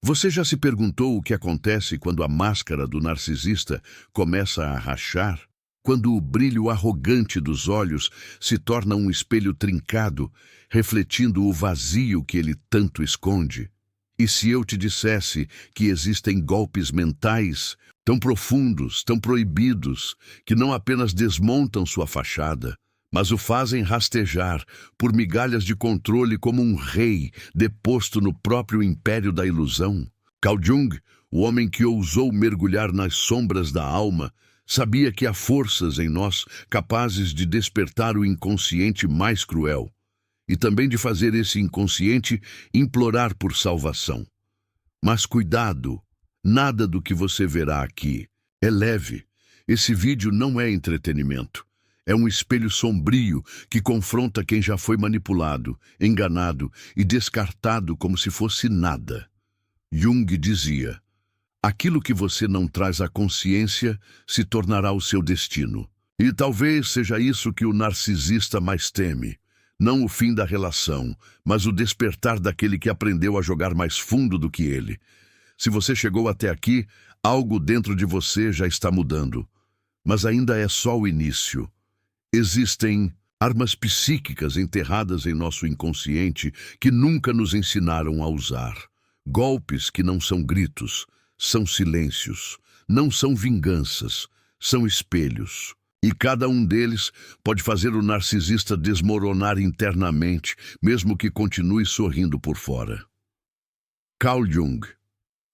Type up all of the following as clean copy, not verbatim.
Você já se perguntou o que acontece quando a máscara do narcisista começa a rachar? Quando o brilho arrogante dos olhos se torna um espelho trincado, refletindo o vazio que ele tanto esconde? E se eu te dissesse que existem golpes mentais tão profundos, tão proibidos, que não apenas desmontam sua fachada, mas o fazem rastejar por migalhas de controle como um rei deposto no próprio império da ilusão? Carl Jung, o homem que ousou mergulhar nas sombras da alma, sabia que há forças em nós capazes de despertar o inconsciente mais cruel e também de fazer esse inconsciente implorar por salvação. Mas cuidado, nada do que você verá aqui é leve. Esse vídeo não é entretenimento. É um espelho sombrio que confronta quem já foi manipulado, enganado e descartado como se fosse nada. Jung dizia: aquilo que você não traz à consciência se tornará o seu destino. E talvez seja isso que o narcisista mais teme. Não o fim da relação, mas o despertar daquele que aprendeu a jogar mais fundo do que ele. Se você chegou até aqui, algo dentro de você já está mudando. Mas ainda é só o início. Existem armas psíquicas enterradas em nosso inconsciente que nunca nos ensinaram a usar. Golpes que não são gritos, são silêncios, não são vinganças, são espelhos. E cada um deles pode fazer o narcisista desmoronar internamente, mesmo que continue sorrindo por fora. Carl Jung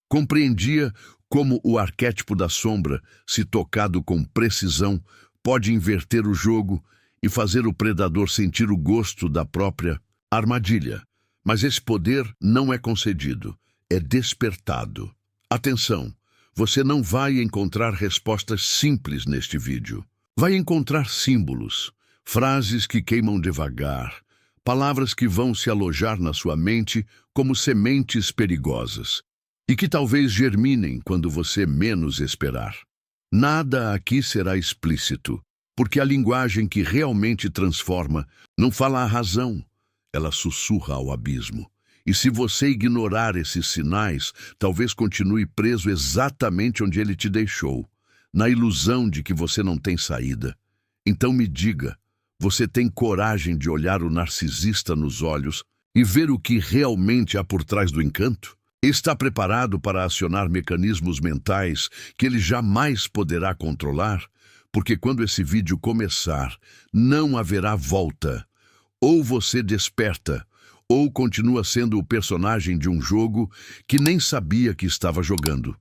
compreendia como o arquétipo da sombra, se tocado com precisão, pode inverter o jogo e fazer o predador sentir o gosto da própria armadilha. Mas esse poder não é concedido, é despertado. Atenção, você não vai encontrar respostas simples neste vídeo. Vai encontrar símbolos, frases que queimam devagar, palavras que vão se alojar na sua mente como sementes perigosas e que talvez germinem quando você menos esperar. Nada aqui será explícito, porque a linguagem que realmente transforma não fala a razão, ela sussurra ao abismo. E se você ignorar esses sinais, talvez continue preso exatamente onde ele te deixou, na ilusão de que você não tem saída. Então me diga, você tem coragem de olhar o narcisista nos olhos e ver o que realmente há por trás do encanto? Está preparado para acionar mecanismos mentais que ele jamais poderá controlar? Porque quando esse vídeo começar, não haverá volta. Ou você desperta, ou continua sendo o personagem de um jogo que nem sabia que estava jogando.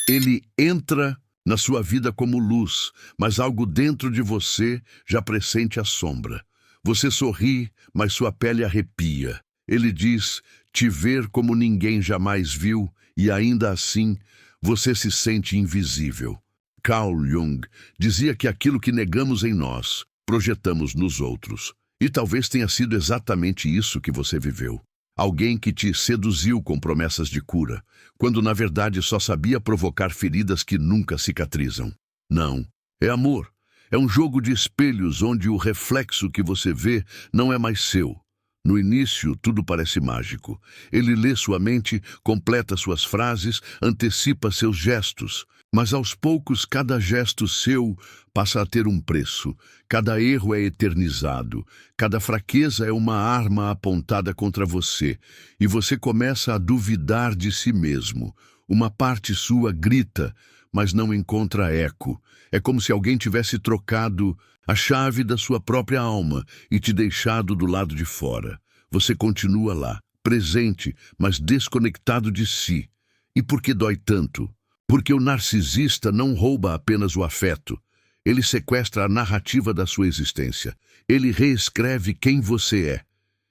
Ele entra na sua vida como luz, mas algo dentro de você já pressente a sombra. Você sorri, mas sua pele arrepia. Ele diz: te ver como ninguém jamais viu, e ainda assim, você se sente invisível. Carl Jung dizia que aquilo que negamos em nós, projetamos nos outros. E talvez tenha sido exatamente isso que você viveu. Alguém que te seduziu com promessas de cura, quando na verdade só sabia provocar feridas que nunca cicatrizam. Não, é amor. É um jogo de espelhos onde o reflexo que você vê não é mais seu. No início, tudo parece mágico. Ele lê sua mente, completa suas frases, antecipa seus gestos. Mas aos poucos, cada gesto seu passa a ter um preço. Cada erro é eternizado. Cada fraqueza é uma arma apontada contra você. E você começa a duvidar de si mesmo. Uma parte sua grita, mas não encontra eco. É como se alguém tivesse trocado a chave da sua própria alma e te deixado do lado de fora. Você continua lá, presente, mas desconectado de si. E por que dói tanto? Porque o narcisista não rouba apenas o afeto. Ele sequestra a narrativa da sua existência. Ele reescreve quem você é,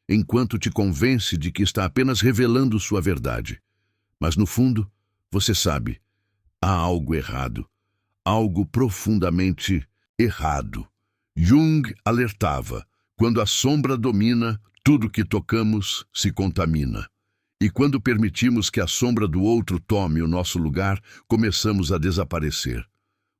enquanto te convence de que está apenas revelando sua verdade. Mas no fundo, você sabe, há algo errado. Algo profundamente errado. Jung alertava: quando a sombra domina, tudo que tocamos se contamina. E quando permitimos que a sombra do outro tome o nosso lugar, começamos a desaparecer.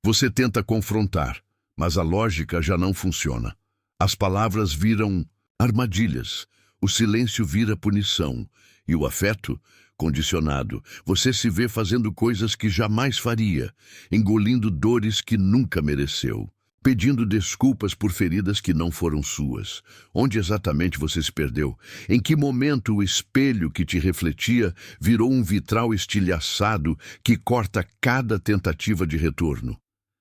Você tenta confrontar, mas a lógica já não funciona. As palavras viram armadilhas, o silêncio vira punição, e o afeto condicionado. Você se vê fazendo coisas que jamais faria, engolindo dores que nunca mereceu, pedindo desculpas por feridas que não foram suas. Onde exatamente você se perdeu? Em que momento o espelho que te refletia virou um vitral estilhaçado que corta cada tentativa de retorno?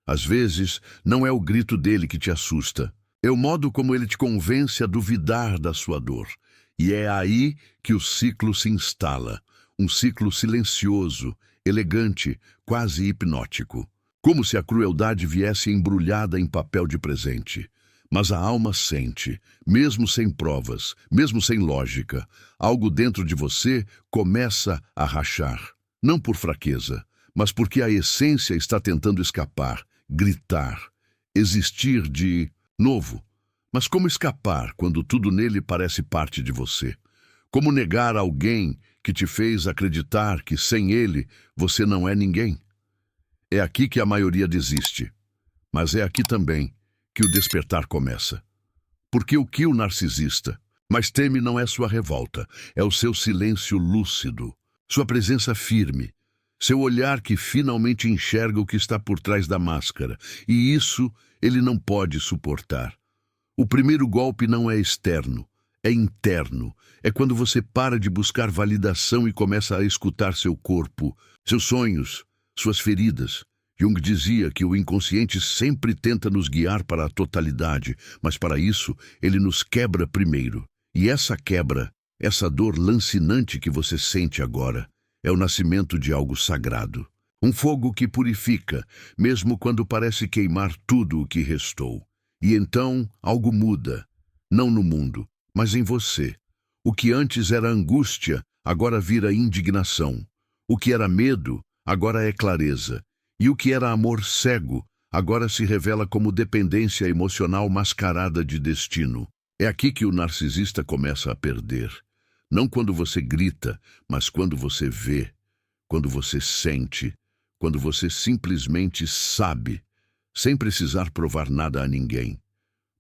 Às vezes, não é o grito dele que te assusta. É o modo como ele te convence a duvidar da sua dor. E é aí que o ciclo se instala. Um ciclo silencioso, elegante, quase hipnótico. Como se a crueldade viesse embrulhada em papel de presente. Mas a alma sente, mesmo sem provas, mesmo sem lógica. Algo dentro de você começa a rachar. Não por fraqueza, mas porque a essência está tentando escapar, gritar, existir de novo. Mas como escapar quando tudo nele parece parte de você? Como negar alguém que te fez acreditar que sem ele você não é ninguém? É aqui que a maioria desiste. Mas é aqui também que o despertar começa. Porque o que o narcisista mais teme não é sua revolta, é o seu silêncio lúcido, sua presença firme, seu olhar que finalmente enxerga o que está por trás da máscara. E isso ele não pode suportar. O primeiro golpe não é externo, é interno. É quando você para de buscar validação e começa a escutar seu corpo, seus sonhos, suas feridas. Jung dizia que o inconsciente sempre tenta nos guiar para a totalidade, mas para isso ele nos quebra primeiro. E essa quebra, essa dor lancinante que você sente agora, é o nascimento de algo sagrado. Um fogo que purifica, mesmo quando parece queimar tudo o que restou. E então algo muda, não no mundo, mas em você. O que antes era angústia, agora vira indignação. O que era medo, agora é clareza. E o que era amor cego, agora se revela como dependência emocional mascarada de destino. É aqui que o narcisista começa a perder. Não quando você grita, mas quando você vê, quando você sente, quando você simplesmente sabe, sem precisar provar nada a ninguém.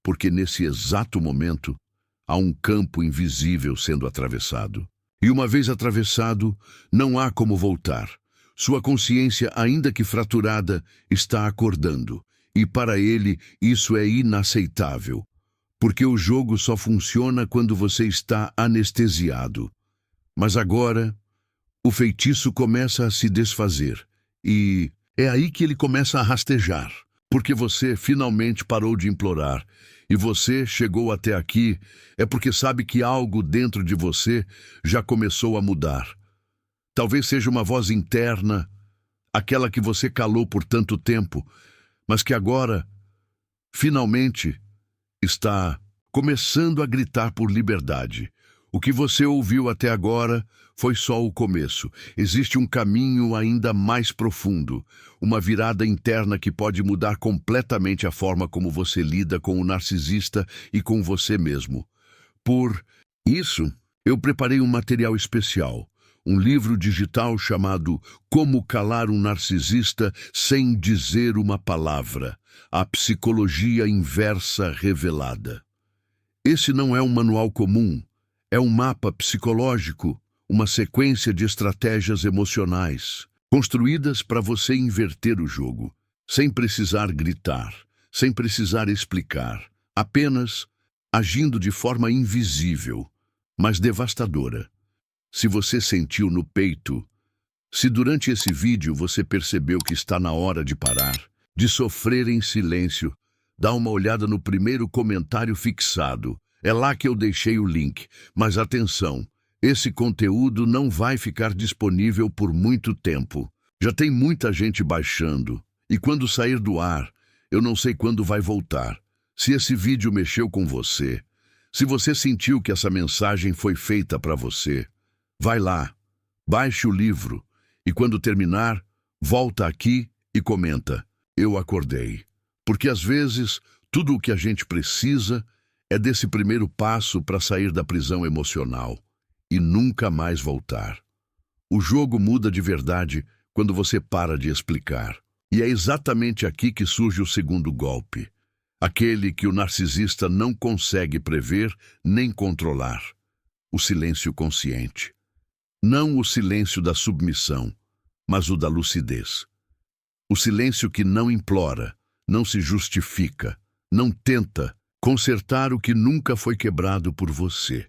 Porque nesse exato momento, há um campo invisível sendo atravessado. E uma vez atravessado, não há como voltar. Sua consciência, ainda que fraturada, está acordando. E para ele, isso é inaceitável. Porque o jogo só funciona quando você está anestesiado. Mas agora, o feitiço começa a se desfazer. E é aí que ele começa a rastejar. Porque você finalmente parou de implorar. E você chegou até aqui, é porque sabe que algo dentro de você já começou a mudar. Talvez seja uma voz interna, aquela que você calou por tanto tempo, mas que agora, finalmente, está começando a gritar por liberdade. O que você ouviu até agora foi só o começo. Existe um caminho ainda mais profundo, uma virada interna que pode mudar completamente a forma como você lida com o narcisista e com você mesmo. Por isso, eu preparei um material especial. Um livro digital chamado Como Calar um Narcisista Sem Dizer uma Palavra. A Psicologia Inversa Revelada. Esse não é um manual comum, é um mapa psicológico, uma sequência de estratégias emocionais, construídas para você inverter o jogo, sem precisar gritar, sem precisar explicar, apenas agindo de forma invisível, mas devastadora. Se você sentiu no peito, se durante esse vídeo você percebeu que está na hora de parar, de sofrer em silêncio, dá uma olhada no primeiro comentário fixado. É lá que eu deixei o link. Mas atenção, esse conteúdo não vai ficar disponível por muito tempo. Já tem muita gente baixando. E quando sair do ar, eu não sei quando vai voltar. Se esse vídeo mexeu com você, se você sentiu que essa mensagem foi feita para você, vai lá, baixe o livro e quando terminar, volta aqui e comenta: eu acordei. Porque às vezes, tudo o que a gente precisa é desse primeiro passo para sair da prisão emocional e nunca mais voltar. O jogo muda de verdade quando você para de explicar. E é exatamente aqui que surge o segundo golpe. Aquele que o narcisista não consegue prever nem controlar. O silêncio consciente. Não o silêncio da submissão, mas o da lucidez. O silêncio que não implora, não se justifica, não tenta consertar o que nunca foi quebrado por você.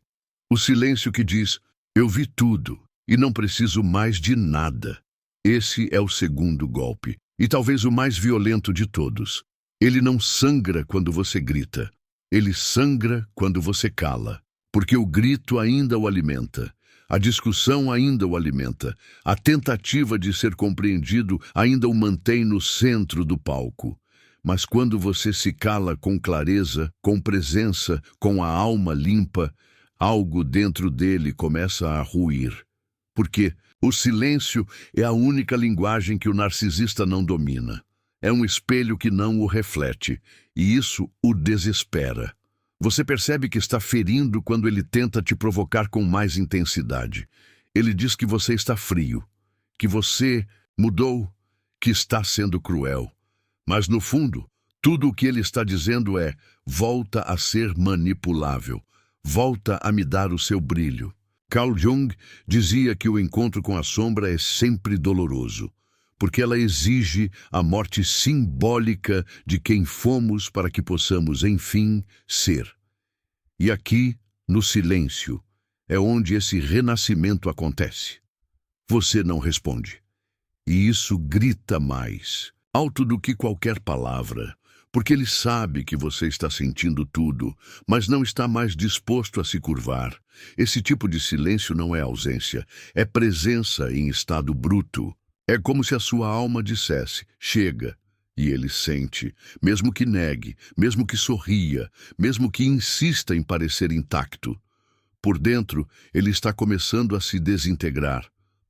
O silêncio que diz, eu vi tudo e não preciso mais de nada. Esse é o segundo golpe, e talvez o mais violento de todos. Ele não sangra quando você grita. Ele sangra quando você cala, porque o grito ainda o alimenta. A discussão ainda o alimenta. A tentativa de ser compreendido ainda o mantém no centro do palco. Mas quando você se cala com clareza, com presença, com a alma limpa, algo dentro dele começa a ruir. Porque o silêncio é a única linguagem que o narcisista não domina. É um espelho que não o reflete, e isso o desespera. Você percebe que está ferindo quando ele tenta te provocar com mais intensidade. Ele diz que você está frio, que você mudou, que está sendo cruel. Mas, no fundo, tudo o que ele está dizendo é: volta a ser manipulável, volta a me dar o seu brilho. Carl Jung dizia que o encontro com a sombra é sempre doloroso, porque ela exige a morte simbólica de quem fomos para que possamos, enfim, ser. E aqui, no silêncio, é onde esse renascimento acontece. Você não responde. E isso grita mais, alto do que qualquer palavra, porque ele sabe que você está sentindo tudo, mas não está mais disposto a se curvar. Esse tipo de silêncio não é ausência, é presença em estado bruto. É como se a sua alma dissesse, chega, e ele sente, mesmo que negue, mesmo que sorria, mesmo que insista em parecer intacto. Por dentro, ele está começando a se desintegrar.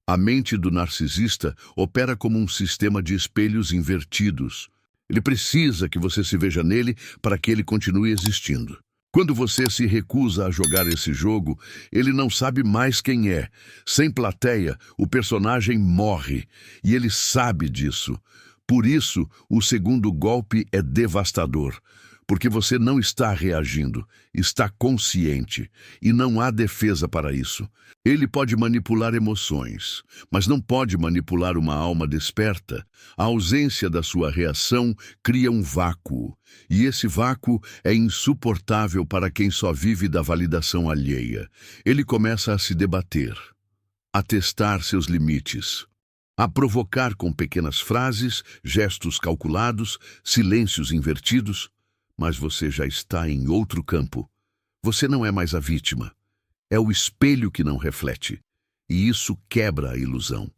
A mente do narcisista opera como um sistema de espelhos invertidos. Ele precisa que você se veja nele para que ele continue existindo. Quando você se recusa a jogar esse jogo, ele não sabe mais quem é. Sem plateia, o personagem morre, e ele sabe disso. Por isso, o segundo golpe é devastador, porque você não está reagindo, está consciente, e não há defesa para isso. Ele pode manipular emoções, mas não pode manipular uma alma desperta. A ausência da sua reação cria um vácuo, e esse vácuo é insuportável para quem só vive da validação alheia. Ele começa a se debater, a testar seus limites, a provocar com pequenas frases, gestos calculados, silêncios invertidos. Mas você já está em outro campo. Você não é mais a vítima. É o espelho que não reflete. E isso quebra a ilusão.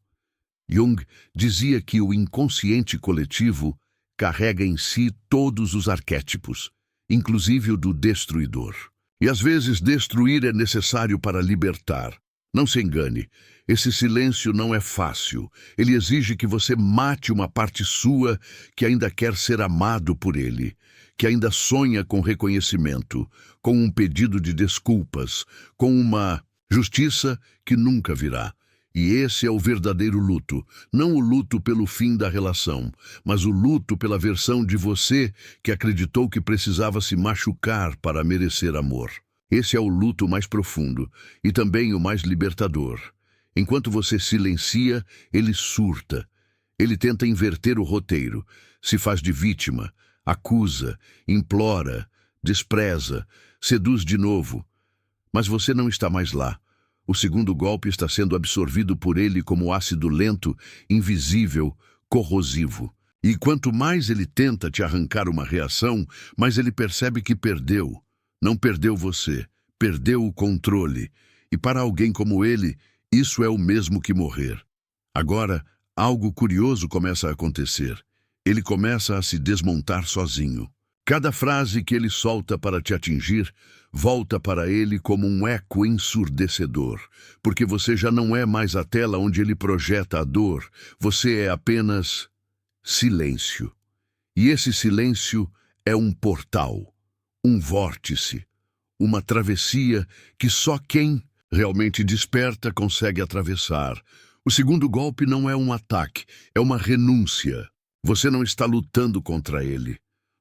Jung dizia que o inconsciente coletivo carrega em si todos os arquétipos, inclusive o do destruidor. E às vezes destruir é necessário para libertar. Não se engane, esse silêncio não é fácil. Ele exige que você mate uma parte sua que ainda quer ser amado por ele, que ainda sonha com reconhecimento, com um pedido de desculpas, com uma justiça que nunca virá. E esse é o verdadeiro luto, não o luto pelo fim da relação, mas o luto pela versão de você que acreditou que precisava se machucar para merecer amor. Esse é o luto mais profundo e também o mais libertador. Enquanto você silencia, ele surta. Ele tenta inverter o roteiro, se faz de vítima, acusa, implora, despreza, seduz de novo. Mas você não está mais lá. O segundo golpe está sendo absorvido por ele como ácido lento, invisível, corrosivo. E quanto mais ele tenta te arrancar uma reação, mais ele percebe que perdeu. Não perdeu você, perdeu o controle. E para alguém como ele, isso é o mesmo que morrer. Agora, algo curioso começa a acontecer. Ele começa a se desmontar sozinho. Cada frase que ele solta para te atingir volta para ele como um eco ensurdecedor, porque você já não é mais a tela onde ele projeta a dor, você é apenas silêncio. E esse silêncio é um portal, um vórtice, uma travessia que só quem realmente desperta consegue atravessar. O segundo golpe não é um ataque, é uma renúncia. Você não está lutando contra ele.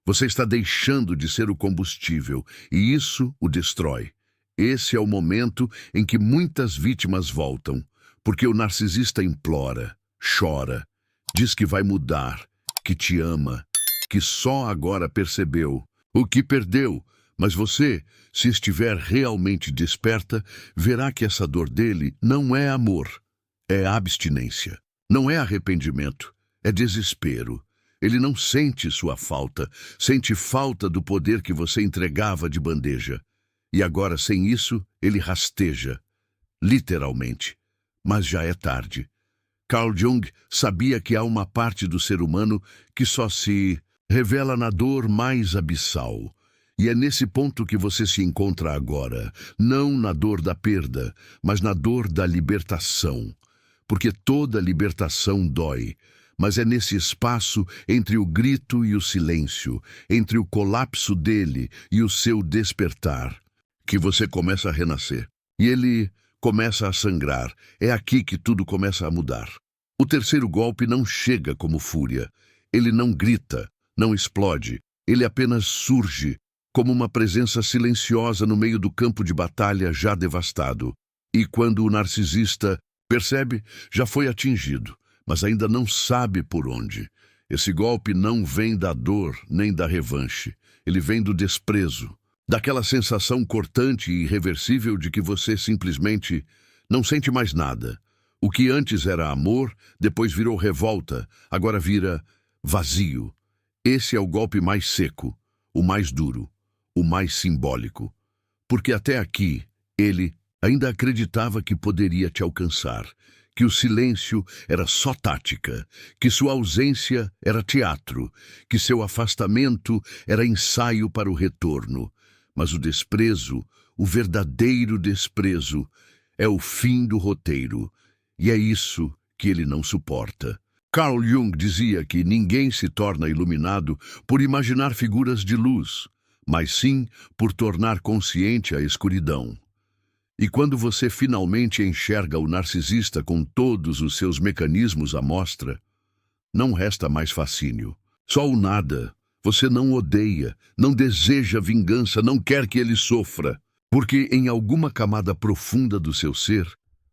Você está deixando de ser o combustível, e isso o destrói. Esse é o momento em que muitas vítimas voltam, Porque o narcisista implora, chora, diz que vai mudar, que te ama, que só agora percebeu o que perdeu. Mas você, se estiver realmente desperta, verá que essa dor dele não é amor, é abstinência. Não é arrependimento, é desespero. Ele não sente sua falta, sente falta do poder que você entregava de bandeja. E agora, sem isso, ele rasteja, literalmente. Mas já é tarde. Carl Jung sabia que há uma parte do ser humano que só se revela na dor mais abissal. E é nesse ponto que você se encontra agora, não na dor da perda, mas na dor da libertação. Porque toda libertação dói, mas é nesse espaço entre o grito e o silêncio, entre o colapso dele e o seu despertar, que você começa a renascer. E ele começa a sangrar. É aqui que tudo começa a mudar. O terceiro golpe não chega como fúria. Ele não grita, não explode. Ele apenas surge como uma presença silenciosa no meio do campo de batalha já devastado. E quando o narcisista percebe, já foi atingido, mas ainda não sabe por onde. Esse golpe não vem da dor nem da revanche. Ele vem do desprezo, daquela sensação cortante e irreversível de que você simplesmente não sente mais nada. O que antes era amor, depois virou revolta, agora vira vazio. Esse é o golpe mais seco, o mais duro, o mais simbólico. Porque até aqui, ele ainda acreditava que poderia te alcançar, que o silêncio era só tática, que sua ausência era teatro, que seu afastamento era ensaio para o retorno. Mas o desprezo, o verdadeiro desprezo, é o fim do roteiro, e é isso que ele não suporta. Carl Jung dizia que ninguém se torna iluminado por imaginar figuras de luz, mas sim por tornar consciente a escuridão. E quando você finalmente enxerga o narcisista com todos os seus mecanismos à mostra, não resta mais fascínio. Só o nada. Você não odeia, não deseja vingança, não quer que ele sofra. Porque em alguma camada profunda do seu ser,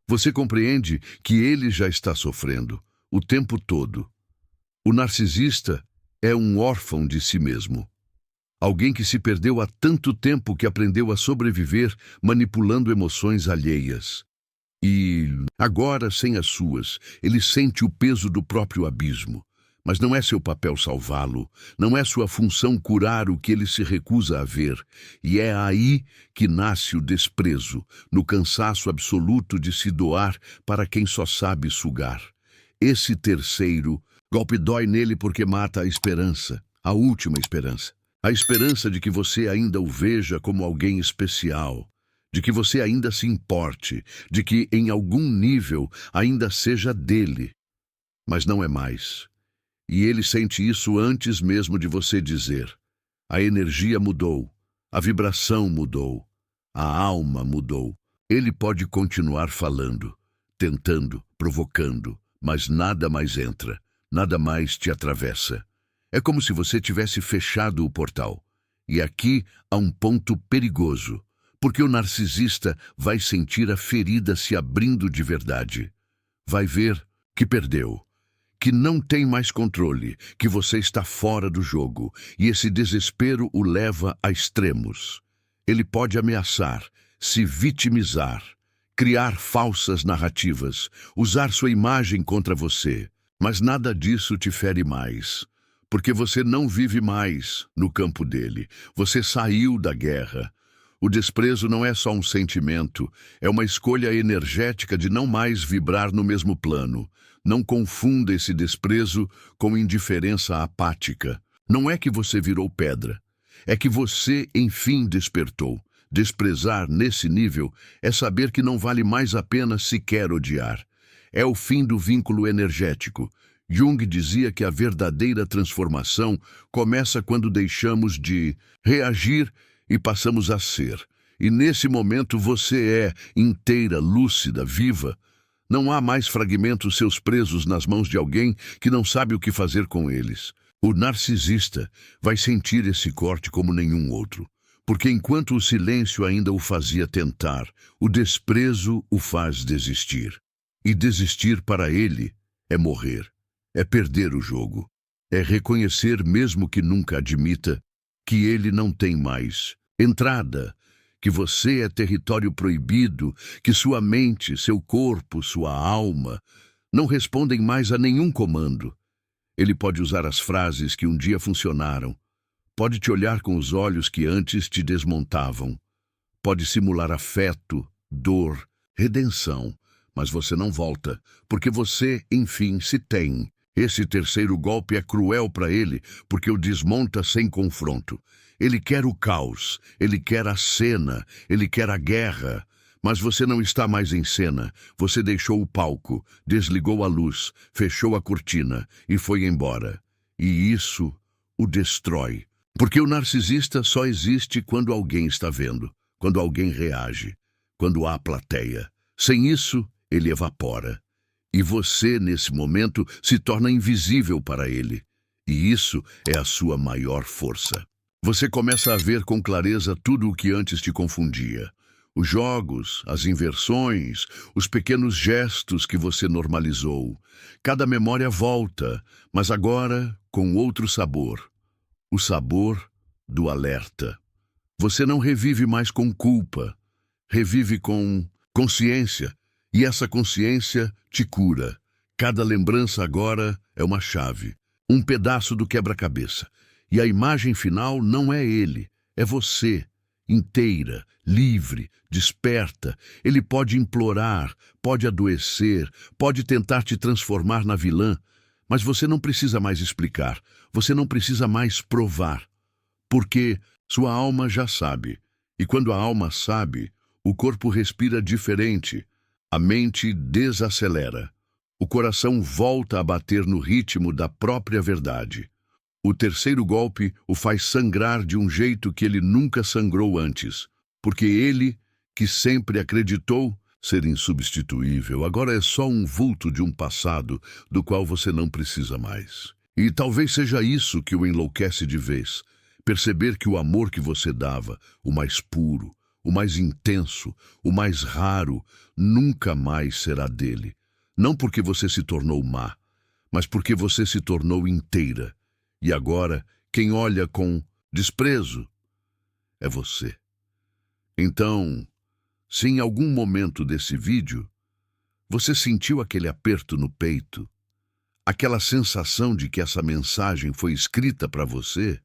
você compreende que ele já está sofrendo, o tempo todo. O narcisista é um órfão de si mesmo. Alguém que se perdeu há tanto tempo que aprendeu a sobreviver manipulando emoções alheias. E agora, sem as suas, ele sente o peso do próprio abismo. Mas não é seu papel salvá-lo, não é sua função curar o que ele se recusa a ver. E é aí que nasce o desprezo, no cansaço absoluto de se doar para quem só sabe sugar. Esse terceiro golpe dói nele porque mata a esperança, a última esperança. A esperança de que você ainda o veja como alguém especial, de que você ainda se importe, de que em algum nível ainda seja dele. Mas não é mais. E ele sente isso antes mesmo de você dizer. A energia mudou, a vibração mudou, a alma mudou. Ele pode continuar falando, tentando, provocando, mas nada mais entra, nada mais te atravessa. É como se você tivesse fechado o portal. E aqui há um ponto perigoso, porque o narcisista vai sentir a ferida se abrindo de verdade. Vai ver que perdeu, que não tem mais controle, que você está fora do jogo, e esse desespero o leva a extremos. Ele pode ameaçar, se vitimizar, criar falsas narrativas, usar sua imagem contra você, mas nada disso te fere mais. Porque você não vive mais no campo dele. Você saiu da guerra. O desprezo não é só um sentimento, é uma escolha energética de não mais vibrar no mesmo plano. Não confunda esse desprezo com indiferença apática. Não é que você virou pedra. É que você, enfim, despertou. Desprezar nesse nível é saber que não vale mais a pena sequer odiar. É o fim do vínculo energético. Jung dizia que a verdadeira transformação começa quando deixamos de reagir e passamos a ser. E nesse momento você é inteira, lúcida, viva. Não há mais fragmentos seus presos nas mãos de alguém que não sabe o que fazer com eles. O narcisista vai sentir esse corte como nenhum outro. Porque enquanto o silêncio ainda o fazia tentar, o desprezo o faz desistir. E desistir para ele é morrer, é perder o jogo, é reconhecer, mesmo que nunca admita, que ele não tem mais entrada, que você é território proibido, que sua mente, seu corpo, sua alma não respondem mais a nenhum comando. Ele pode usar as frases que um dia funcionaram, pode te olhar com os olhos que antes te desmontavam, pode simular afeto, dor, redenção, mas você não volta, porque você, enfim, se tem. Esse terceiro golpe é cruel para ele, porque o desmonta sem confronto. Ele quer o caos, ele quer a cena, ele quer a guerra. Mas você não está mais em cena. Você deixou o palco, desligou a luz, fechou a cortina e foi embora. E isso o destrói. Porque o narcisista só existe quando alguém está vendo, quando alguém reage, quando há plateia. Sem isso, ele evapora. E você, nesse momento, se torna invisível para ele. E isso é a sua maior força. Você começa a ver com clareza tudo o que antes te confundia. Os jogos, as inversões, os pequenos gestos que você normalizou. Cada memória volta, mas agora com outro sabor. O sabor do alerta. Você não revive mais com culpa. Revive com consciência. E essa consciência te cura. Cada lembrança agora é uma chave, um pedaço do quebra-cabeça. E a imagem final não é ele, é você, inteira, livre, desperta. Ele pode implorar, pode adoecer, pode tentar te transformar na vilã, mas você não precisa mais explicar, você não precisa mais provar, porque sua alma já sabe. E quando a alma sabe, o corpo respira diferente. A mente desacelera. O coração volta a bater no ritmo da própria verdade. O terceiro golpe o faz sangrar de um jeito que ele nunca sangrou antes, porque ele, que sempre acreditou ser insubstituível, agora é só um vulto de um passado do qual você não precisa mais. E talvez seja isso que o enlouquece de vez, perceber que o amor que você dava, o mais puro, o mais intenso, o mais raro, nunca mais será dele. Não porque você se tornou má, mas porque você se tornou inteira. E agora, quem olha com desprezo é você. Então, se em algum momento desse vídeo você sentiu aquele aperto no peito, aquela sensação de que essa mensagem foi escrita para você,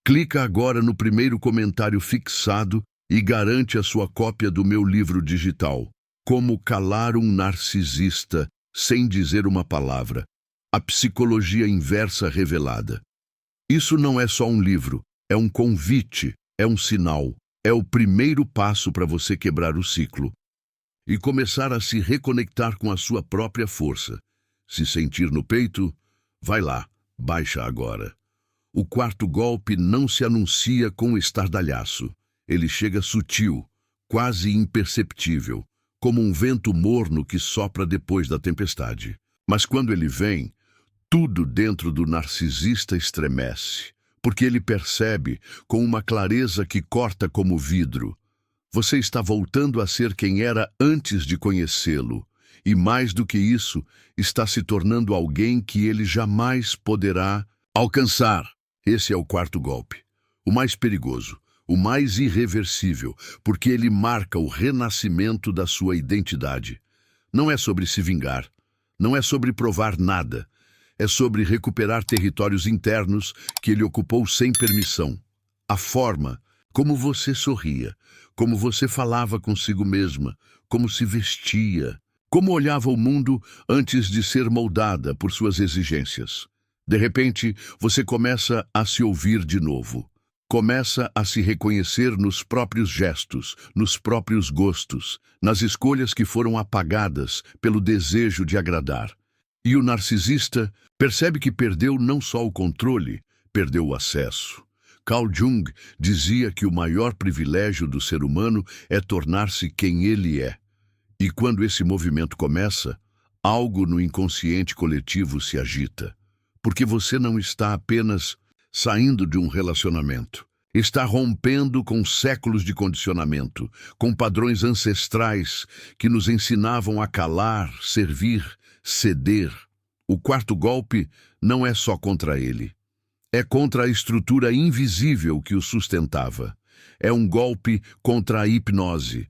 clica agora no primeiro comentário fixado e garante a sua cópia do meu livro digital, Como Calar um Narcisista Sem Dizer uma Palavra, a Psicologia Inversa Revelada. Isso não é só um livro, é um convite, é um sinal, é o primeiro passo para você quebrar o ciclo e começar a se reconectar com a sua própria força. Se sentir no peito, vai lá, baixa agora. O quarto golpe não se anuncia com estardalhaço. Ele chega sutil, quase imperceptível, como um vento morno que sopra depois da tempestade. Mas quando ele vem, tudo dentro do narcisista estremece, porque ele percebe, com uma clareza que corta como vidro, você está voltando a ser quem era antes de conhecê-lo, e mais do que isso, está se tornando alguém que ele jamais poderá alcançar. Esse é o quarto golpe, o mais perigoso, o mais irreversível, porque ele marca o renascimento da sua identidade. Não é sobre se vingar, não é sobre provar nada, é sobre recuperar territórios internos que ele ocupou sem permissão. A forma como você sorria, como você falava consigo mesma, como se vestia, como olhava o mundo antes de ser moldada por suas exigências. De repente, você começa a se ouvir de novo. Começa a se reconhecer nos próprios gestos, nos próprios gostos, nas escolhas que foram apagadas pelo desejo de agradar. E o narcisista percebe que perdeu não só o controle, perdeu o acesso. Carl Jung dizia que o maior privilégio do ser humano é tornar-se quem ele é. E quando esse movimento começa, algo no inconsciente coletivo se agita. Porque você não está apenas saindo de um relacionamento. Está rompendo com séculos de condicionamento, com padrões ancestrais que nos ensinavam a calar, servir, ceder. O quarto golpe não é só contra ele. É contra a estrutura invisível que o sustentava. É um golpe contra a hipnose.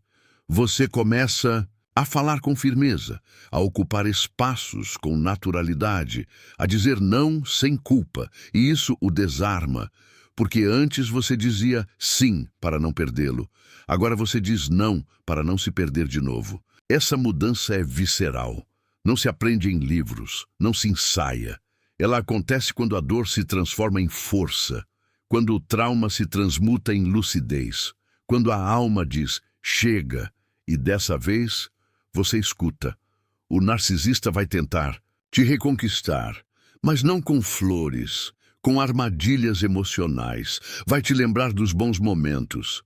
Você começa a falar com firmeza, a ocupar espaços com naturalidade, a dizer não sem culpa, e isso o desarma. Porque antes você dizia sim para não perdê-lo. Agora você diz não para não se perder de novo. Essa mudança é visceral. Não se aprende em livros, não se ensaia. Ela acontece quando a dor se transforma em força, quando o trauma se transmuta em lucidez, quando a alma diz chega, e dessa vez você escuta. O narcisista vai tentar te reconquistar, mas não com flores, com armadilhas emocionais. Vai te lembrar dos bons momentos.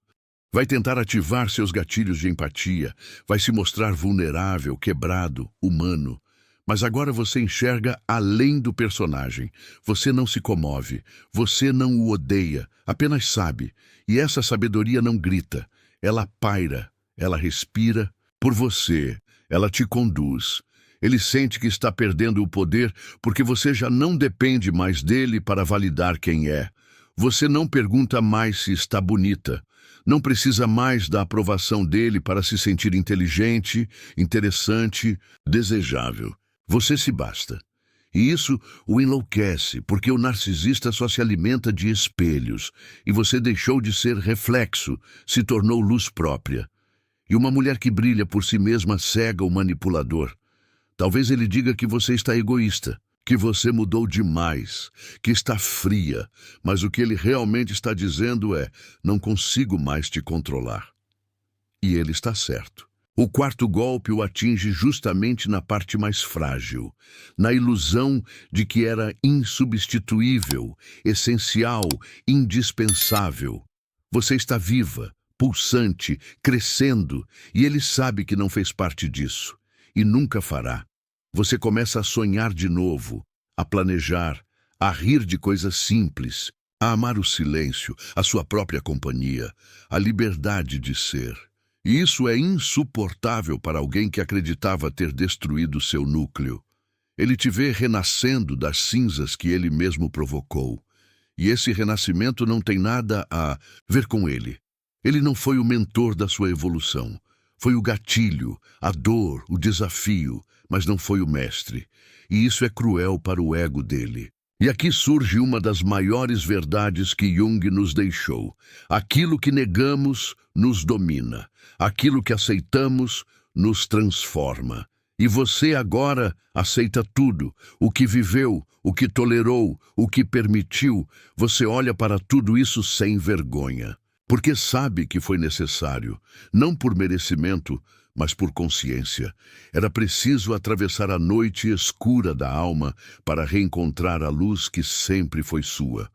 Vai tentar ativar seus gatilhos de empatia. Vai se mostrar vulnerável, quebrado, humano. Mas agora você enxerga além do personagem. Você não se comove. Você não o odeia. Apenas sabe. E essa sabedoria não grita. Ela paira. Ela respira por você. Ela te conduz. Ele sente que está perdendo o poder porque você já não depende mais dele para validar quem é. Você não pergunta mais se está bonita. Não precisa mais da aprovação dele para se sentir inteligente, interessante, desejável. Você se basta. E isso o enlouquece, porque o narcisista só se alimenta de espelhos, e você deixou de ser reflexo, se tornou luz própria. E uma mulher que brilha por si mesma cega o manipulador. Talvez ele diga que você está egoísta, que você mudou demais, que está fria, mas o que ele realmente está dizendo é: não consigo mais te controlar. E ele está certo. O quarto golpe o atinge justamente na parte mais frágil, na ilusão de que era insubstituível, essencial, indispensável. Você está viva, pulsante, crescendo, e ele sabe que não fez parte disso, e nunca fará. Você começa a sonhar de novo, a planejar, a rir de coisas simples, a amar o silêncio, a sua própria companhia, a liberdade de ser. E isso é insuportável para alguém que acreditava ter destruído seu núcleo. Ele te vê renascendo das cinzas que ele mesmo provocou. E esse renascimento não tem nada a ver com ele. Ele não foi o mentor da sua evolução. Foi o gatilho, a dor, o desafio, mas não foi o mestre. E isso é cruel para o ego dele. E aqui surge uma das maiores verdades que Jung nos deixou. Aquilo que negamos nos domina. Aquilo que aceitamos nos transforma. E você agora aceita tudo. O que viveu, o que tolerou, o que permitiu. Você olha para tudo isso sem vergonha. Porque sabe que foi necessário, não por merecimento, mas por consciência. Era preciso atravessar a noite escura da alma para reencontrar a luz que sempre foi sua.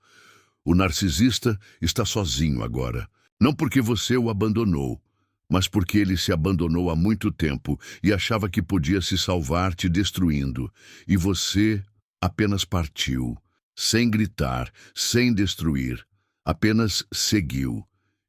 O narcisista está sozinho agora, não porque você o abandonou, mas porque ele se abandonou há muito tempo e achava que podia se salvar te destruindo, e você apenas partiu, sem gritar, sem destruir, apenas seguiu.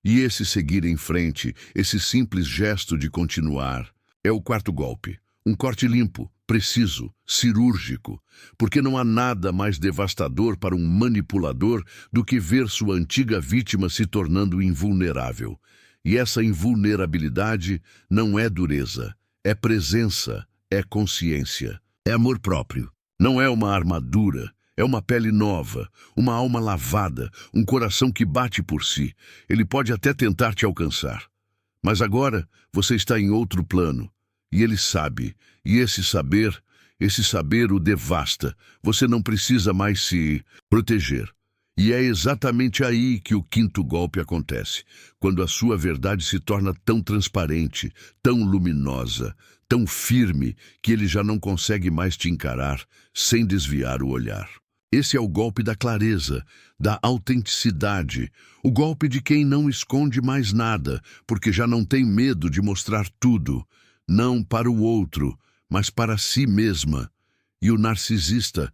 E esse seguir em frente, esse simples gesto de continuar, é o quarto golpe. Um corte limpo, preciso, cirúrgico, porque não há nada mais devastador para um manipulador do que ver sua antiga vítima se tornando invulnerável. E essa invulnerabilidade não é dureza, é presença, é consciência, é amor próprio. Não é uma armadura. É uma pele nova, uma alma lavada, um coração que bate por si. Ele pode até tentar te alcançar. Mas agora você está em outro plano. E ele sabe. E esse saber o devasta. Você não precisa mais se proteger. E é exatamente aí que o quinto golpe acontece. Quando a sua verdade se torna tão transparente, tão luminosa, tão firme, que ele já não consegue mais te encarar sem desviar o olhar. Esse é o golpe da clareza, da autenticidade, o golpe de quem não esconde mais nada, porque já não tem medo de mostrar tudo, não para o outro, mas para si mesma. E o narcisista,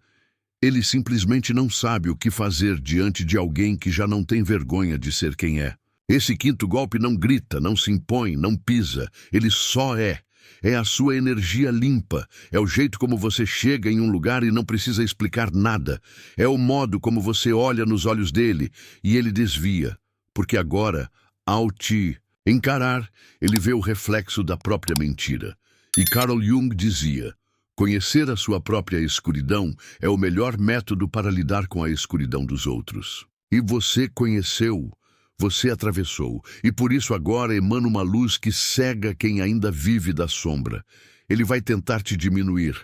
Ele simplesmente não sabe o que fazer diante de alguém que já não tem vergonha de ser quem é. Esse quinto golpe não grita, não se impõe, não pisa. Ele só é. É a sua energia limpa. É o jeito como você chega em um lugar e não precisa explicar nada. É o modo como você olha nos olhos dele e ele desvia. Porque agora, ao te encarar, ele vê o reflexo da própria mentira. E Carl Jung dizia: conhecer a sua própria escuridão é o melhor método para lidar com a escuridão dos outros. E você conheceu, você atravessou, e por isso agora emana uma luz que cega quem ainda vive da sombra. Ele vai tentar te diminuir,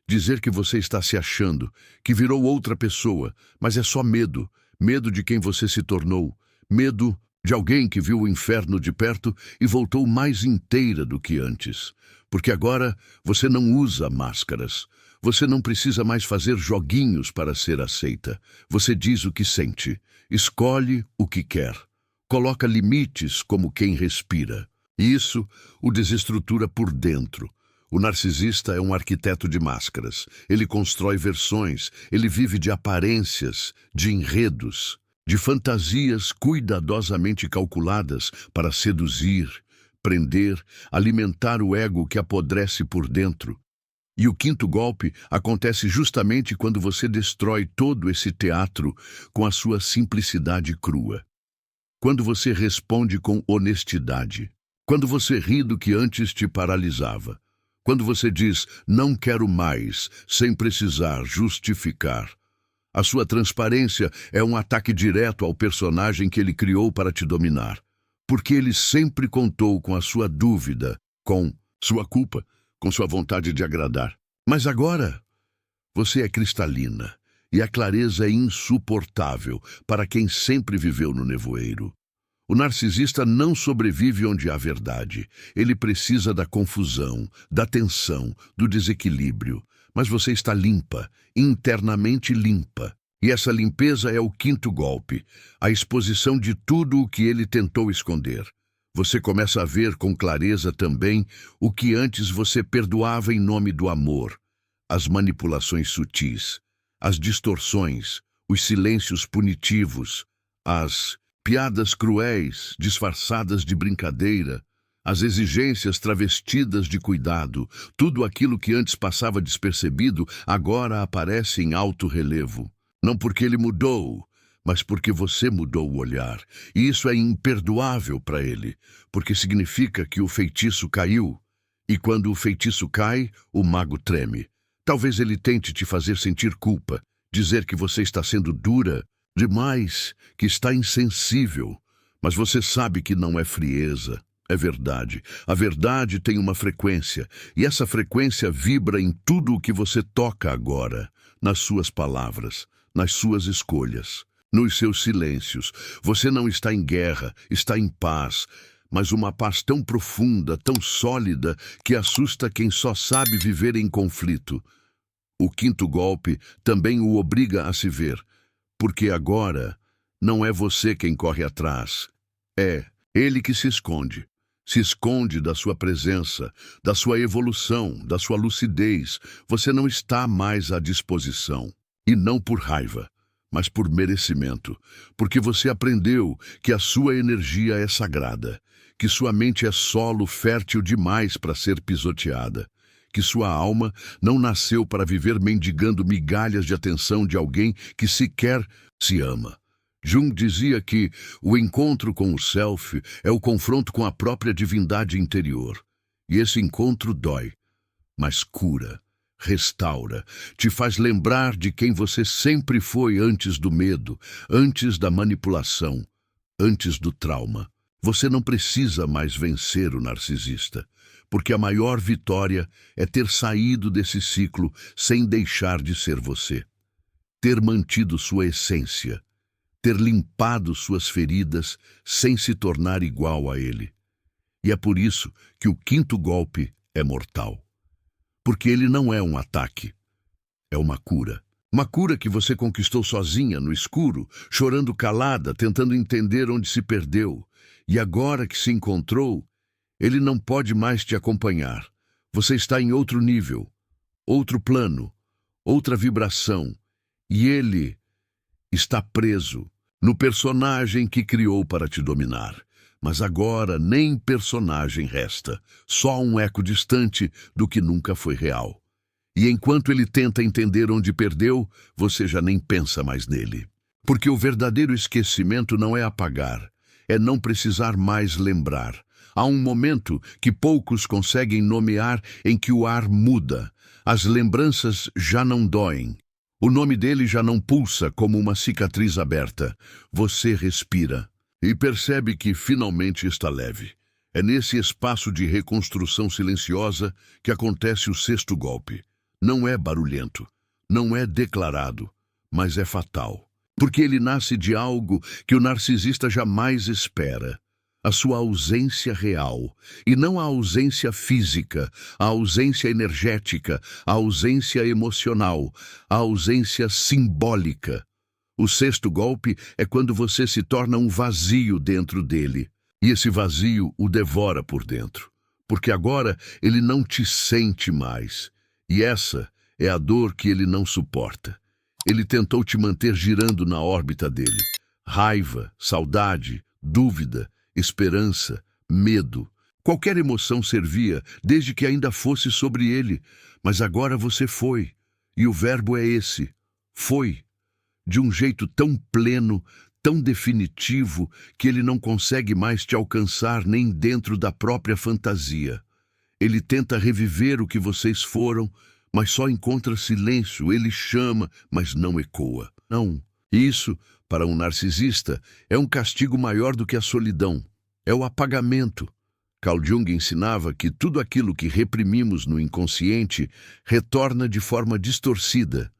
dizer que você está se achando, que virou outra pessoa, mas é só medo, medo de quem você se tornou, medo de alguém que viu o inferno de perto e voltou mais inteira do que antes. Porque agora você não usa máscaras. Você não precisa mais fazer joguinhos para ser aceita. Você diz o que sente, escolhe o que quer, coloca limites como quem respira. E isso o desestrutura por dentro. O narcisista é um arquiteto de máscaras. Ele constrói versões, ele vive de aparências, de enredos, de fantasias cuidadosamente calculadas para seduzir, prender, alimentar o ego que apodrece por dentro. E o quinto golpe acontece justamente quando você destrói todo esse teatro com a sua simplicidade crua. Quando você responde com honestidade. Quando você ri do que antes te paralisava. Quando você diz, não quero mais, sem precisar justificar. A sua transparência é um ataque direto ao personagem que ele criou para te dominar. Porque ele sempre contou com a sua dúvida, com sua culpa, com sua vontade de agradar. Mas agora, você é cristalina, e a clareza é insuportável para quem sempre viveu no nevoeiro. O narcisista não sobrevive onde há verdade. Ele precisa da confusão, da tensão, do desequilíbrio. Mas você está limpa, internamente limpa. E essa limpeza é o quinto golpe, a exposição de tudo o que ele tentou esconder. Você começa a ver com clareza também o que antes você perdoava em nome do amor. As manipulações sutis, as distorções, os silêncios punitivos, as piadas cruéis, disfarçadas de brincadeira, as exigências travestidas de cuidado, tudo aquilo que antes passava despercebido, agora aparece em alto relevo. Não porque ele mudou, mas porque você mudou o olhar. E isso é imperdoável para ele, porque significa que o feitiço caiu. E quando o feitiço cai, o mago treme. Talvez ele tente te fazer sentir culpa, dizer que você está sendo dura demais, que está insensível. Mas você sabe que não é frieza, é verdade. A verdade tem uma frequência, e essa frequência vibra em tudo o que você toca agora, nas suas palavras, nas suas escolhas, nos seus silêncios. Você não está em guerra, está em paz, mas uma paz tão profunda, tão sólida, que assusta quem só sabe viver em conflito. O quinto golpe também o obriga a se ver, porque agora não é você quem corre atrás, é ele que se esconde da sua presença, da sua evolução, da sua lucidez. Você não está mais à disposição. E não por raiva, mas por merecimento, porque você aprendeu que a sua energia é sagrada, que sua mente é solo fértil demais para ser pisoteada, que sua alma não nasceu para viver mendigando migalhas de atenção de alguém que sequer se ama. Jung dizia que o encontro com o self é o confronto com a própria divindade interior. E esse encontro dói, mas cura, restaura, te faz lembrar de quem você sempre foi antes do medo, antes da manipulação, antes do trauma. Você não precisa mais vencer o narcisista, porque a maior vitória é ter saído desse ciclo sem deixar de ser você, ter mantido sua essência, ter limpado suas feridas sem se tornar igual a ele. E é por isso que o quinto golpe é mortal. Porque ele não é um ataque, é uma cura. Uma cura que você conquistou sozinha, no escuro, chorando calada, tentando entender onde se perdeu. E agora que se encontrou, ele não pode mais te acompanhar. Você está em outro nível, outro plano, outra vibração. E ele está preso no personagem que criou para te dominar. Mas agora nem personagem resta, só um eco distante do que nunca foi real. E enquanto ele tenta entender onde perdeu, você já nem pensa mais nele. Porque o verdadeiro esquecimento não é apagar, é não precisar mais lembrar. Há um momento que poucos conseguem nomear em que o ar muda. As lembranças já não doem. O nome dele já não pulsa como uma cicatriz aberta. Você respira e percebe que finalmente está leve. É nesse espaço de reconstrução silenciosa que acontece o sexto golpe. Não é barulhento, não é declarado, mas é fatal. Porque ele nasce de algo que o narcisista jamais espera. A sua ausência real, e não a ausência física, a ausência energética, a ausência emocional, a ausência simbólica. O sexto golpe é quando você se torna um vazio dentro dele, e esse vazio o devora por dentro, porque agora ele não te sente mais, e essa é a dor que ele não suporta. Ele tentou te manter girando na órbita dele. Raiva, saudade, dúvida, esperança, medo. Qualquer emoção servia, desde que ainda fosse sobre ele. Mas agora você foi. E o verbo é esse. Foi. De um jeito tão pleno, tão definitivo, que ele não consegue mais te alcançar nem dentro da própria fantasia. Ele tenta reviver o que vocês foram, mas só encontra silêncio. Ele chama, mas não ecoa. Não. Isso, para um narcisista, é um castigo maior do que a solidão. É o apagamento. Carl Jung ensinava que tudo aquilo que reprimimos no inconsciente retorna de forma distorcida.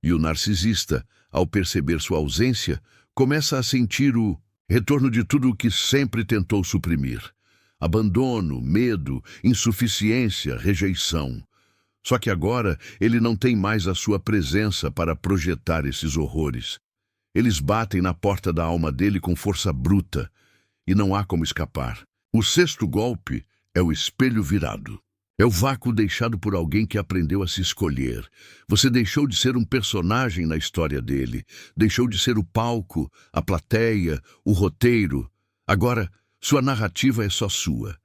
E o narcisista, ao perceber sua ausência, começa a sentir o retorno de tudo o que sempre tentou suprimir. Abandono, medo, insuficiência, rejeição. Só que agora ele não tem mais a sua presença para projetar esses horrores. Eles batem na porta da alma dele com força bruta, e não há como escapar. O sexto golpe é o espelho virado. É o vácuo deixado por alguém que aprendeu a se escolher. Você deixou de ser um personagem na história dele, deixou de ser o palco, a plateia, o roteiro. Agora, sua narrativa é só sua.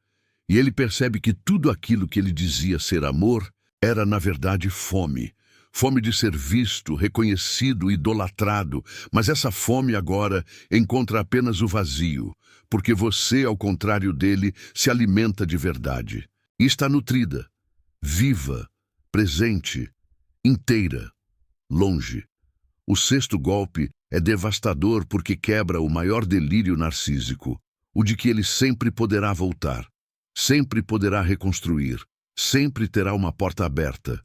E ele percebe que tudo aquilo que ele dizia ser amor era, na verdade, fome. Fome de ser visto, reconhecido, idolatrado. Mas essa fome agora encontra apenas o vazio, porque você, ao contrário dele, se alimenta de verdade. E está nutrida, viva, presente, inteira, longe. O sexto golpe é devastador porque quebra o maior delírio narcísico, o de que ele sempre poderá voltar, sempre poderá reconstruir, sempre terá uma porta aberta.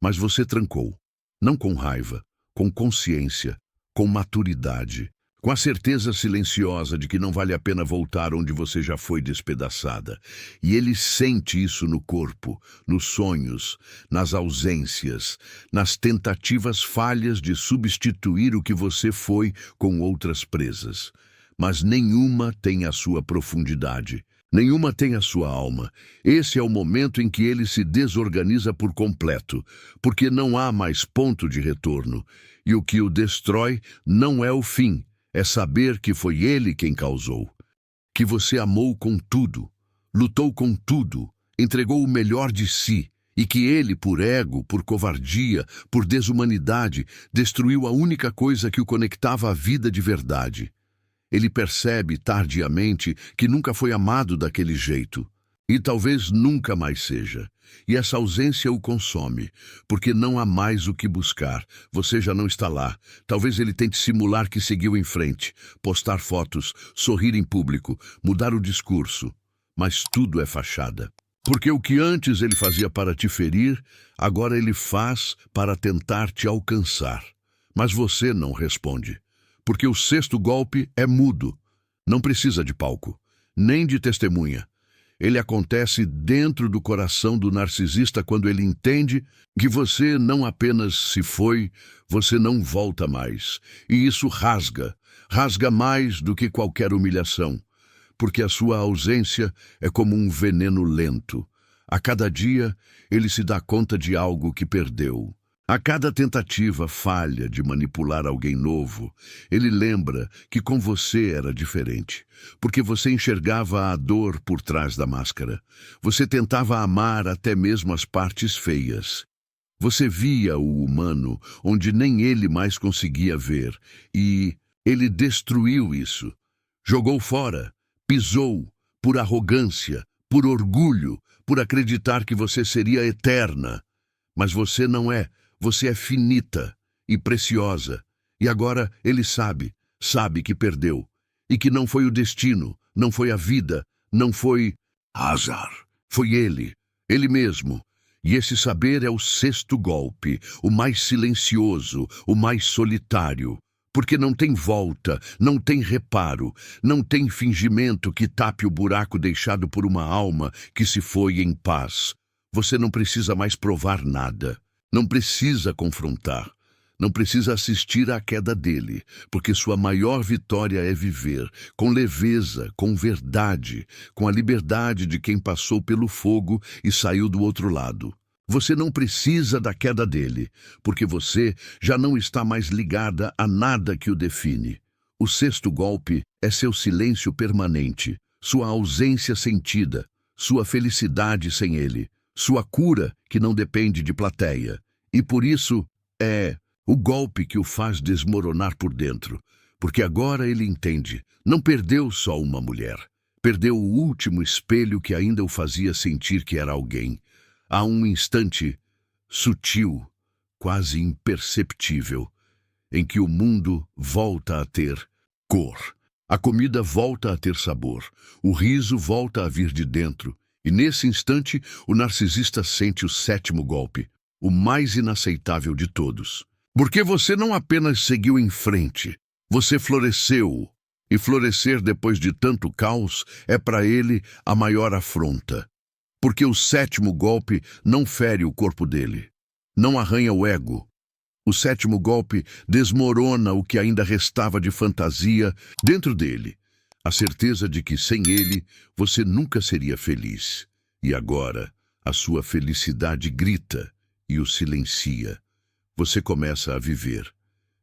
Mas você trancou, não com raiva, com consciência, com maturidade, com a certeza silenciosa de que não vale a pena voltar onde você já foi despedaçada. E ele sente isso no corpo, nos sonhos, nas ausências, nas tentativas falhas de substituir o que você foi com outras presas. Mas nenhuma tem a sua profundidade. Nenhuma tem a sua alma. Esse é o momento em que ele se desorganiza por completo, porque não há mais ponto de retorno. E o que o destrói não é o fim, é saber que foi ele quem causou. Que você amou com tudo, lutou com tudo, entregou o melhor de si, e que ele, por ego, por covardia, por desumanidade, destruiu a única coisa que o conectava à vida de verdade. Ele percebe, tardiamente, que nunca foi amado daquele jeito. E talvez nunca mais seja. E essa ausência o consome, porque não há mais o que buscar. Você já não está lá. Talvez ele tente simular que seguiu em frente, postar fotos, sorrir em público, mudar o discurso. Mas tudo é fachada. Porque o que antes ele fazia para te ferir, agora ele faz para tentar te alcançar. Mas você não responde. Porque o sexto golpe é mudo, não precisa de palco, nem de testemunha. Ele acontece dentro do coração do narcisista quando ele entende que você não apenas se foi, você não volta mais. E isso rasga mais do que qualquer humilhação, porque a sua ausência é como um veneno lento. A cada dia, ele se dá conta de algo que perdeu. A cada tentativa falha de manipular alguém novo, ele lembra que com você era diferente, porque você enxergava a dor por trás da máscara. Você tentava amar até mesmo as partes feias. Você via o humano onde nem ele mais conseguia ver, e ele destruiu isso. Jogou fora, pisou, por arrogância, por orgulho, por acreditar que você seria eterna. Mas você não é. Você é finita e preciosa. E agora ele sabe que perdeu. E que não foi o destino, não foi a vida, não foi azar. Foi ele mesmo. E esse saber é o sexto golpe, o mais silencioso, o mais solitário. Porque não tem volta, não tem reparo, não tem fingimento que tape o buraco deixado por uma alma que se foi em paz. Você não precisa mais provar nada. Não precisa confrontar, não precisa assistir à queda dele, porque sua maior vitória é viver com leveza, com verdade, com a liberdade de quem passou pelo fogo e saiu do outro lado. Você não precisa da queda dele, porque você já não está mais ligada a nada que o define. O sexto golpe é seu silêncio permanente, sua ausência sentida, sua felicidade sem ele. Sua cura que não depende de plateia. E por isso é o golpe que o faz desmoronar por dentro. Porque agora ele entende. Não perdeu só uma mulher. Perdeu o último espelho que ainda o fazia sentir que era alguém. Há um instante sutil, quase imperceptível, em que o mundo volta a ter cor. A comida volta a ter sabor. O riso volta a vir de dentro. E nesse instante, o narcisista sente o sétimo golpe, o mais inaceitável de todos. Porque você não apenas seguiu em frente, você floresceu. E florescer depois de tanto caos é para ele a maior afronta. Porque o sétimo golpe não fere o corpo dele, não arranha o ego. O sétimo golpe desmorona o que ainda restava de fantasia dentro dele. A certeza de que sem ele você nunca seria feliz. E agora a sua felicidade grita e o silencia. Você começa a viver.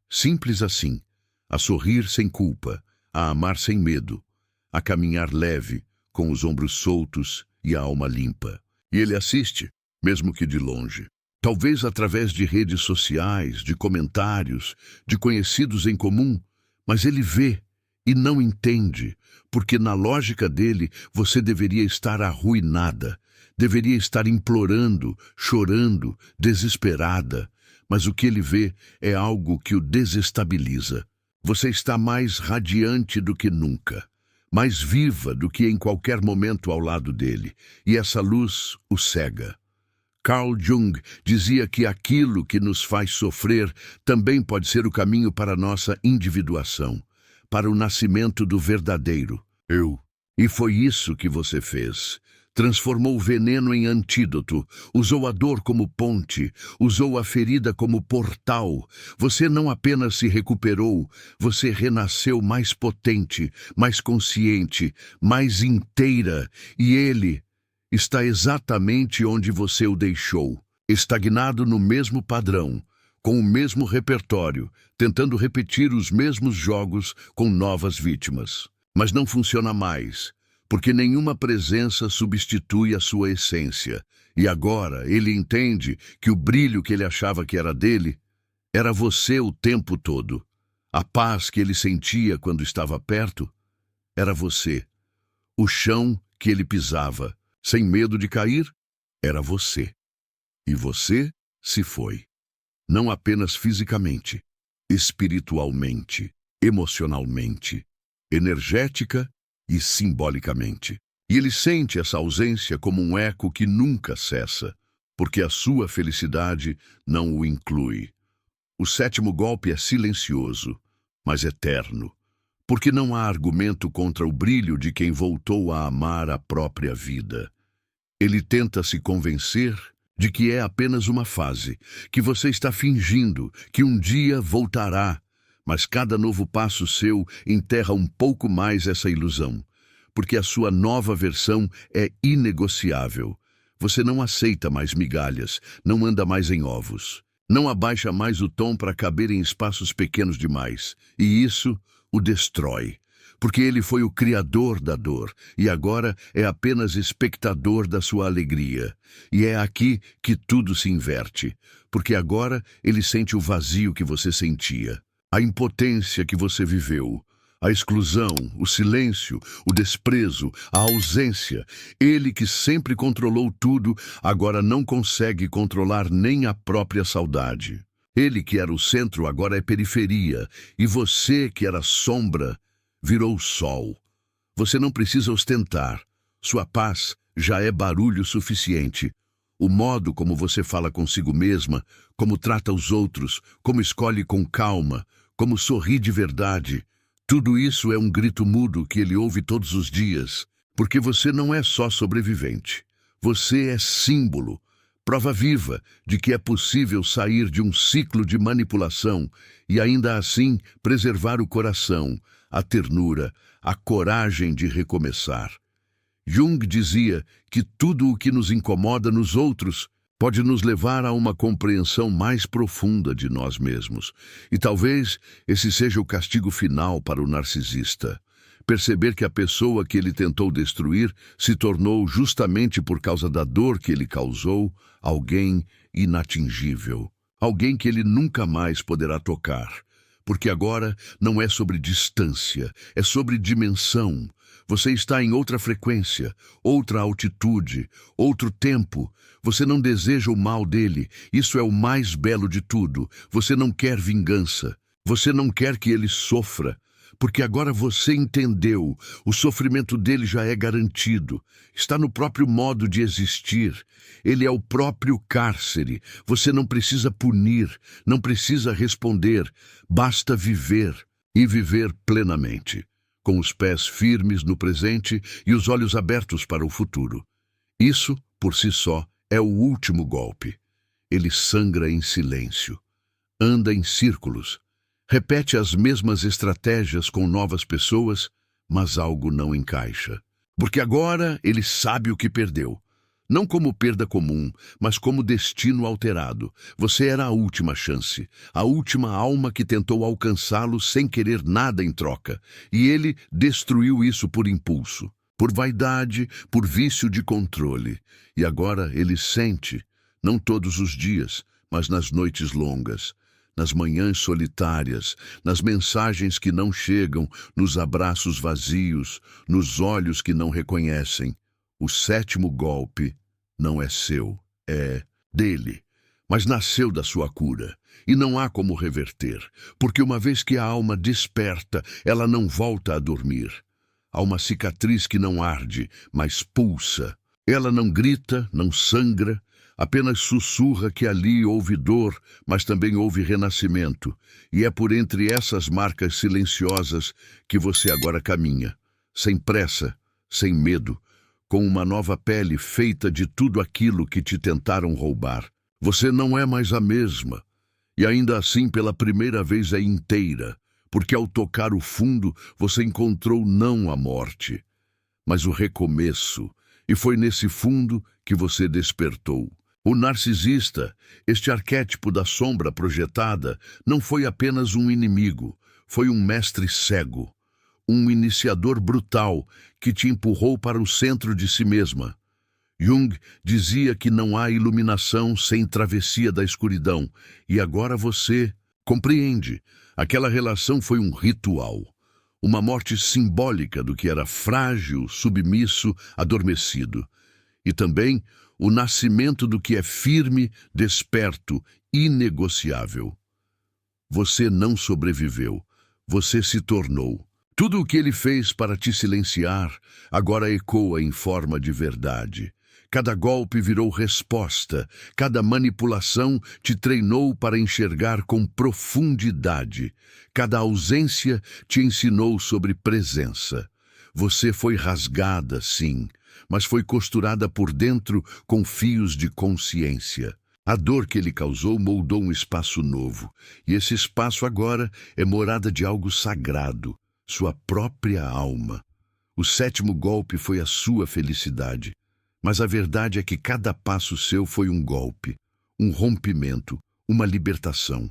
Simples assim. A sorrir sem culpa, a amar sem medo, a caminhar leve, com os ombros soltos e a alma limpa. E ele assiste, mesmo que de longe. Talvez através de redes sociais, de comentários, de conhecidos em comum, mas ele vê. E não entende, porque na lógica dele você deveria estar arruinada, deveria estar implorando, chorando, desesperada, mas o que ele vê é algo que o desestabiliza. Você está mais radiante do que nunca, mais viva do que em qualquer momento ao lado dele, e essa luz o cega. Carl Jung dizia que aquilo que nos faz sofrer também pode ser o caminho para a nossa individuação, para o nascimento do verdadeiro eu. E foi isso que você fez. Transformou o veneno em antídoto, usou a dor como ponte, usou a ferida como portal. Você não apenas se recuperou, você renasceu mais potente, mais consciente, mais inteira. E ele está exatamente onde você o deixou, estagnado no mesmo padrão, com o mesmo repertório, tentando repetir os mesmos jogos com novas vítimas. Mas não funciona mais, porque nenhuma presença substitui a sua essência. E agora ele entende que o brilho que ele achava que era dele, era você o tempo todo. A paz que ele sentia quando estava perto, era você. O chão que ele pisava, sem medo de cair, era você. E você se foi. Não apenas fisicamente, espiritualmente, emocionalmente, energética e simbolicamente. E ele sente essa ausência como um eco que nunca cessa, porque a sua felicidade não o inclui. O sétimo golpe é silencioso, mas eterno, porque não há argumento contra o brilho de quem voltou a amar a própria vida. Ele tenta se convencer de que é apenas uma fase, que você está fingindo, que um dia voltará, mas cada novo passo seu enterra um pouco mais essa ilusão, porque a sua nova versão é inegociável. Você não aceita mais migalhas, não anda mais em ovos. Não abaixa mais o tom para caber em espaços pequenos demais, e isso o destrói. Porque ele foi o criador da dor, e agora é apenas espectador da sua alegria. E é aqui que tudo se inverte, porque agora ele sente o vazio que você sentia, a impotência que você viveu, a exclusão, o silêncio, o desprezo, a ausência. Ele que sempre controlou tudo, agora não consegue controlar nem a própria saudade. Ele que era o centro agora é periferia, e você que era sombra virou sol. Você não precisa ostentar. Sua paz já é barulho suficiente. O modo como você fala consigo mesma, como trata os outros, como escolhe com calma, como sorri de verdade, tudo isso é um grito mudo que ele ouve todos os dias, porque você não é só sobrevivente. Você é símbolo, prova viva de que é possível sair de um ciclo de manipulação e ainda assim preservar o coração, a ternura, a coragem de recomeçar. Jung dizia que tudo o que nos incomoda nos outros pode nos levar a uma compreensão mais profunda de nós mesmos. E talvez esse seja o castigo final para o narcisista. Perceber que a pessoa que ele tentou destruir se tornou, justamente por causa da dor que ele causou, alguém inatingível. Alguém que ele nunca mais poderá tocar. Porque agora não é sobre distância, é sobre dimensão. Você está em outra frequência, outra altitude, outro tempo. Você não deseja o mal dele. Isso é o mais belo de tudo. Você não quer vingança. Você não quer que ele sofra. Porque agora você entendeu. O sofrimento dele já é garantido. Está no próprio modo de existir. Ele é o próprio cárcere. Você não precisa punir, não precisa responder. Basta viver e viver plenamente, com os pés firmes no presente e os olhos abertos para o futuro. Isso, por si só, é o último golpe. Ele sangra em silêncio, anda em círculos, repete as mesmas estratégias com novas pessoas, mas algo não encaixa. Porque agora ele sabe o que perdeu. Não como perda comum, mas como destino alterado. Você era a última chance, a última alma que tentou alcançá-lo sem querer nada em troca. E ele destruiu isso por impulso, por vaidade, por vício de controle. E agora ele sente, não todos os dias, mas nas noites longas, nas manhãs solitárias, nas mensagens que não chegam, nos abraços vazios, nos olhos que não reconhecem. O sétimo golpe não é seu, é dele, mas nasceu da sua cura. E não há como reverter, porque uma vez que a alma desperta, ela não volta a dormir. Há uma cicatriz que não arde, mas pulsa. Ela não grita, não sangra, apenas sussurra que ali houve dor, mas também houve renascimento. E é por entre essas marcas silenciosas que você agora caminha, sem pressa, sem medo, com uma nova pele feita de tudo aquilo que te tentaram roubar. Você não é mais a mesma, e ainda assim pela primeira vez é inteira, porque ao tocar o fundo você encontrou não a morte, mas o recomeço, e foi nesse fundo que você despertou. O narcisista, este arquétipo da sombra projetada, não foi apenas um inimigo, foi um mestre cego, um iniciador brutal que te empurrou para o centro de si mesma. Jung dizia que não há iluminação sem travessia da escuridão, e agora você compreende. Aquela relação foi um ritual, uma morte simbólica do que era frágil, submisso, adormecido, e também o nascimento do que é firme, desperto, inegociável. Você não sobreviveu, você se tornou. Tudo o que ele fez para te silenciar agora ecoa em forma de verdade. Cada golpe virou resposta, cada manipulação te treinou para enxergar com profundidade. Cada ausência te ensinou sobre presença. Você foi rasgada, sim, mas foi costurada por dentro com fios de consciência. A dor que ele causou moldou um espaço novo, e esse espaço agora é morada de algo sagrado, sua própria alma. O sétimo golpe foi a sua felicidade, mas a verdade é que cada passo seu foi um golpe, um rompimento, uma libertação.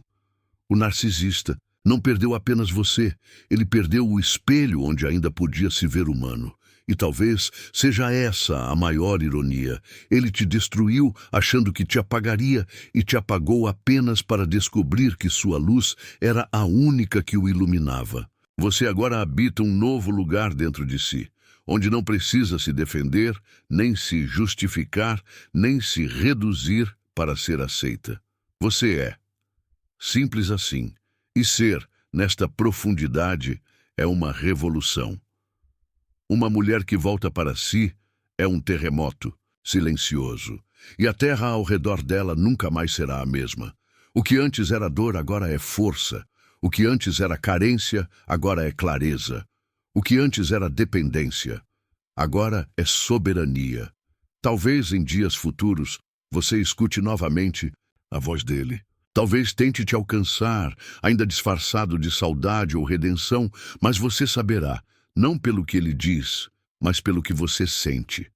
O narcisista não perdeu apenas você, ele perdeu o espelho onde ainda podia se ver humano. E talvez seja essa a maior ironia. Ele te destruiu achando que te apagaria e te apagou apenas para descobrir que sua luz era a única que o iluminava. Você agora habita um novo lugar dentro de si, onde não precisa se defender, nem se justificar, nem se reduzir para ser aceita. Você é. Simples assim. E ser, nesta profundidade, é uma revolução. Uma mulher que volta para si é um terremoto, silencioso, e a terra ao redor dela nunca mais será a mesma. O que antes era dor agora é força. O que antes era carência agora é clareza. O que antes era dependência agora é soberania. Talvez em dias futuros você escute novamente a voz dele. Talvez tente te alcançar, ainda disfarçado de saudade ou redenção, mas você saberá, não pelo que ele diz, mas pelo que você sente.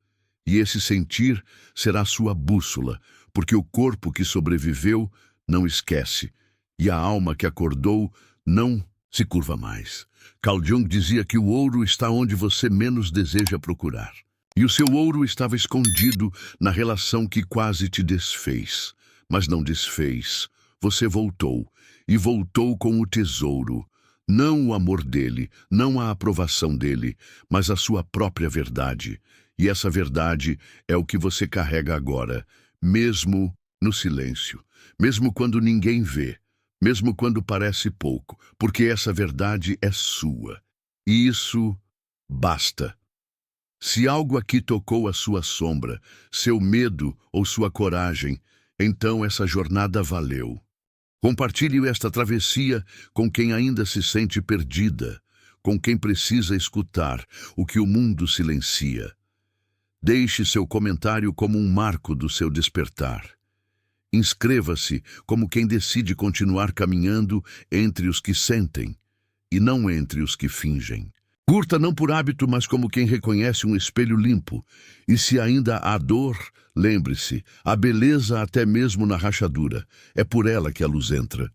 E esse sentir será sua bússola, porque o corpo que sobreviveu não esquece, e a alma que acordou não se curva mais. Carl Jung dizia que o ouro está onde você menos deseja procurar. E o seu ouro estava escondido na relação que quase te desfez. Mas não desfez. Você voltou, e voltou com o tesouro. Não o amor dele, não a aprovação dele, mas a sua própria verdade. E essa verdade é o que você carrega agora, mesmo no silêncio, mesmo quando ninguém vê, mesmo quando parece pouco, porque essa verdade é sua. E isso basta. Se algo aqui tocou a sua sombra, seu medo ou sua coragem, então essa jornada valeu. Compartilhe esta travessia com quem ainda se sente perdida, com quem precisa escutar o que o mundo silencia. Deixe seu comentário como um marco do seu despertar. Inscreva-se como quem decide continuar caminhando entre os que sentem e não entre os que fingem. Curta não por hábito, mas como quem reconhece um espelho limpo. E se ainda há dor, lembre-se, há beleza até mesmo na rachadura. É por ela que a luz entra.